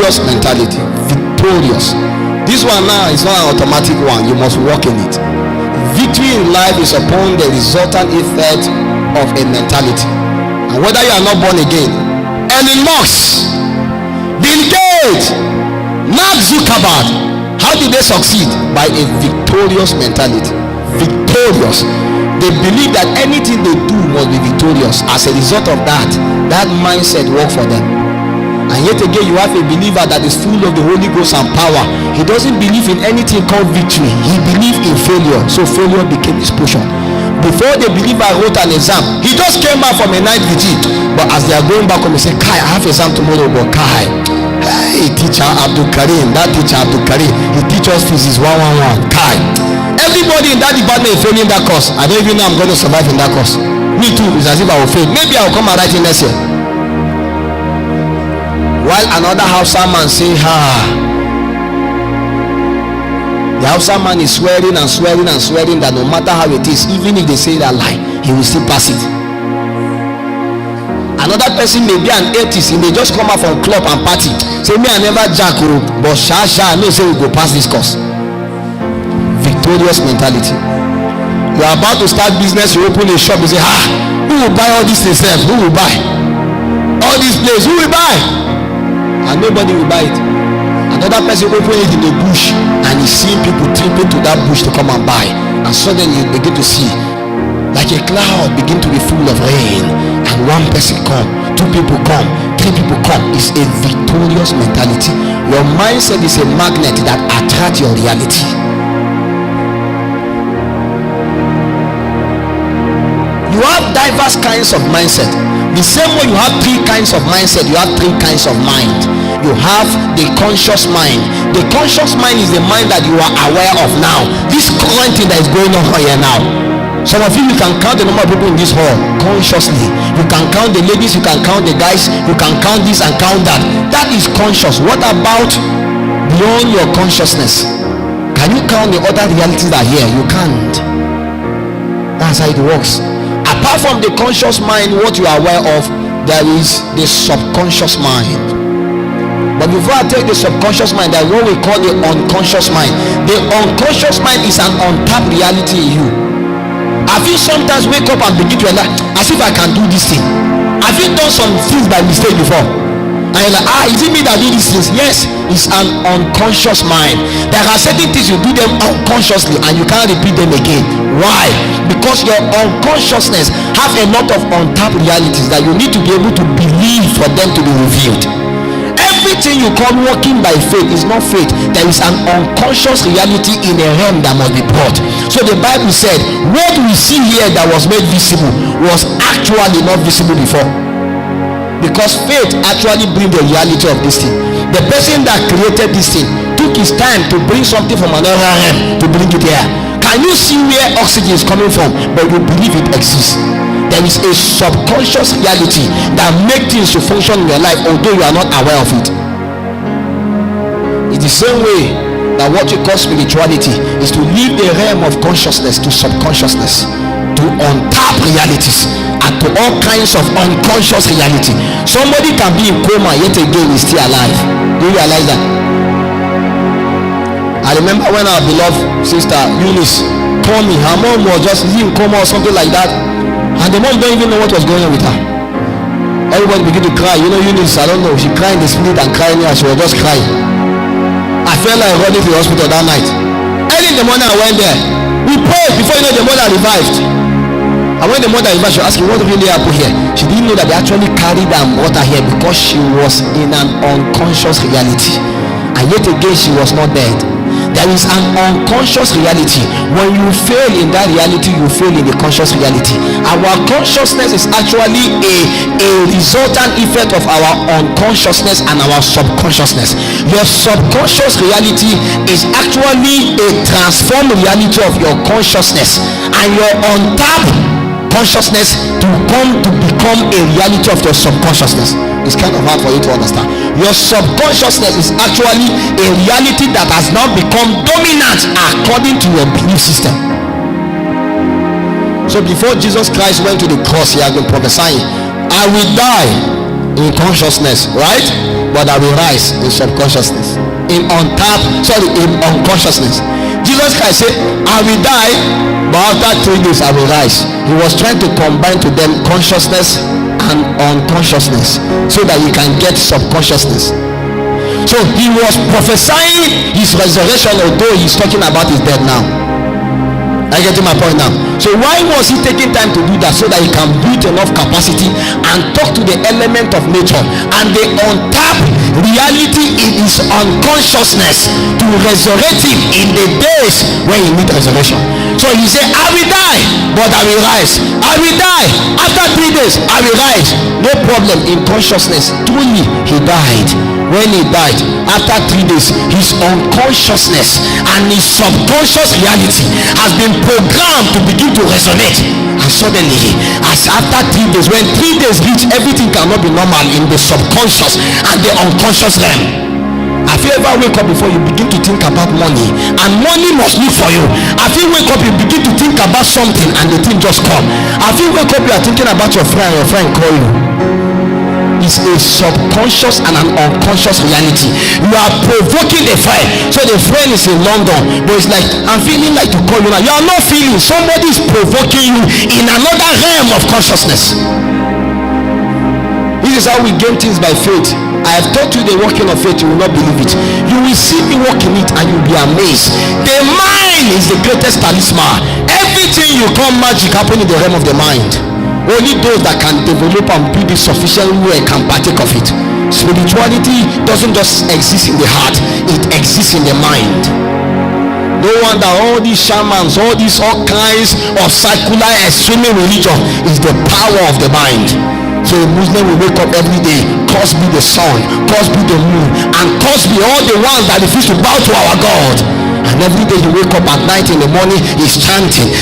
victorious mentality. Victorious. This one now is not an automatic one. You must walk in it. Victory in life is upon the resultant effect of a mentality. And whether you are not born again, Elon Musk, Bill Gates, Mark Zuckerberg, how did they succeed? By a victorious mentality. Victorious. They believe that anything they do must be victorious. As a result of that, that mindset works for them. And yet again, you have a believer that is full of the Holy Ghost and power. He doesn't believe in anything called victory. He believes in failure. So failure became his portion. Before the believer wrote an exam, he just came back from a night vigil. But as they are going back home, he said, Kai, I have exam tomorrow. But Kai, hey, teacher Abdul Karim, that teacher Abdul Karim, he teaches physics 111. Kai, everybody in that department is failing that course. I don't even know I'm going to survive in that course. Me too. It's as if I will fail. Maybe I will come and write in next year. While another Hausa man say, the Hausa man is swearing and swearing and swearing that no matter how it is, even if they say that lie, he will still pass it. Another person may be an atheist, he may just come out from club and party. Say, me I never jack, but I know say we go pass this course. Victorious mentality. You are about to start business, you open a shop, you say, who will buy all these things? Who will buy all these places? Who will buy? And nobody will buy it. Another person open it in the bush and he's seeing people tripping to that bush to come and buy. And suddenly you begin to see like a cloud begin to be full of rain, and one person come, two people come, three people come. It's a victorious mentality. Your mindset is a magnet that attracts your reality. You have diverse kinds of mindset. The same way you have three kinds of mindset, you have three kinds of mind. You have the conscious mind. The conscious mind is the mind that you are aware of now. This current thing that is going on here now. Some of you can count the number of people in this hall consciously. You can count the ladies, you can count the guys, you can count this and count that. That is conscious. What about beyond your consciousness? Can you count the other realities that are here? You can't. That's how it works. Apart from the conscious mind, what you are aware of, there is the subconscious mind. But before I take the subconscious mind, there is what we call the unconscious mind. The unconscious mind is an untapped reality in you. Have you sometimes wake up and begin to realize, as if I can do this thing? Have you done some things by mistake before? And you're like, is it me that do these things? Yes, it's an unconscious mind. There are certain things you do them unconsciously and you can't repeat them again. Why? Because your unconsciousness have a lot of untapped realities that you need to be able to believe for them to be revealed. Everything you call walking by faith is not faith. There is an unconscious reality in a realm that must be brought. So the Bible said, what we see here that was made visible was actually not visible before. Because faith actually brings the reality of this thing. The person that created this thing took his time to bring something from another realm to bring it here. Can you see where oxygen is coming from? But you believe it exists. There is a subconscious reality that makes things to function in your life, although you are not aware of it. It's the same way that what we call spirituality is to leave the realm of consciousness to subconsciousness, to untap realities, and to all kinds of unconscious reality. Somebody can be in coma yet again is still alive. Do you realize that? I remember when our beloved sister Eunice called me. Her mom was just in coma or something like that, and the mom don't even know what was going on with her. Everybody began to cry. You know, Eunice, I don't know, she cried in the spirit and crying here. She was just crying. I felt like running to the hospital that night. Early in the morning I went there. We prayed. Before you know, the mother revived. And when the mother revived, she asked me, what really happened here? She didn't know that they actually carried her and brought her here because she was in an unconscious reality. And yet again, she was not dead. There is an unconscious reality. When you fail in that reality, you fail in the conscious reality. Our consciousness is actually a resultant effect of our unconsciousness and our subconsciousness. Your subconscious reality is actually a transformed reality of your consciousness, and your untapped consciousness to become a reality of your subconsciousness. It's kind of hard for you to understand. Your subconsciousness is actually a reality that has now become dominant according to your belief system. So before Jesus Christ went to the cross, he had been prophesying, I will die, in consciousness, right? But I will rise in subconsciousness, in unconsciousness. Jesus Christ said, I will die, but after 3 days I will rise. He was trying to combine to them consciousness and unconsciousness so that he can get subconsciousness. So he was prophesying his resurrection, although he's talking about his death now. I get to my point now. So why was he taking time to do that? So that he can build enough capacity and talk to the element of nature and the untapped reality in his unconsciousness to resurrect him in the days when he needs resurrection. So he said, I will die, but I will rise. I will die. After 3 days, I will rise. No problem. In consciousness, truly he died. When he died, after 3 days, his unconsciousness and his subconscious reality has been programmed to begin to resonate. And suddenly, as after 3 days, when 3 days reach, everything cannot be normal in the subconscious and the unconscious realm. Have you ever wake up before you begin to think about money, and money must look for you? Have you wake up, you begin to think about something, and the thing just come? Have you wake up, you are thinking about your friend call you? Is a subconscious and an unconscious reality. You are provoking the friend. So the friend is in London, but it's like, I'm feeling like to call you now. You are not feeling. Somebody is provoking you in another realm of consciousness. This is how we gain things by faith. I have taught you the working of faith. You will not believe it. You will see me working it and you'll be amazed. The mind is the greatest talisman. Everything you call magic happen in the realm of the mind. Only those that can develop and build it sufficiently well can partake of it. Spirituality doesn't just exist in the heart, it exists in the mind. No wonder all these shamans, all kinds of secular extreme religion is the power of the mind. So a Muslim will wake up every day, curse be the sun, curse be the moon, and curse be all the ones that refuse to bow to our God. And every day you wake up at night, in the morning he's chanting.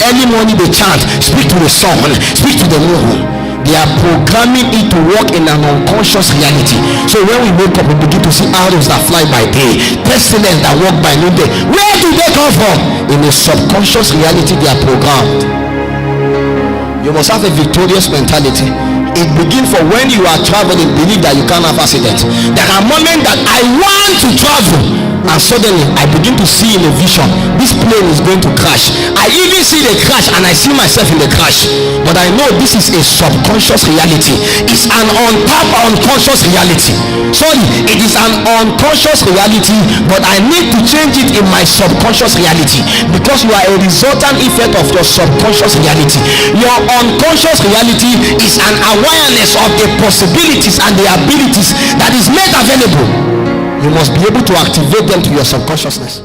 Early morning they chant, speak to the sun, speak to the moon. They are programming it to work in an unconscious reality. So when we wake up, we begin to see arrows that fly by day, pestilence that walk by noonday. Where do they come from? In a subconscious reality they are programmed. You must have a victorious mentality. It begins for when you are traveling, believe that you can't have accidents. There are moments that I want to travel, and suddenly I begin to see in a vision, this plane is going to crash. I even see the crash and I see myself in the crash, but I know this is a subconscious reality. It's an untapped unconscious reality. Sorry, it is an unconscious reality, but I need to change it in my subconscious reality, because you are a resultant effect of your subconscious reality. Your unconscious reality is an awareness of the possibilities and the abilities that is made available. You must be able to activate them to your subconsciousness.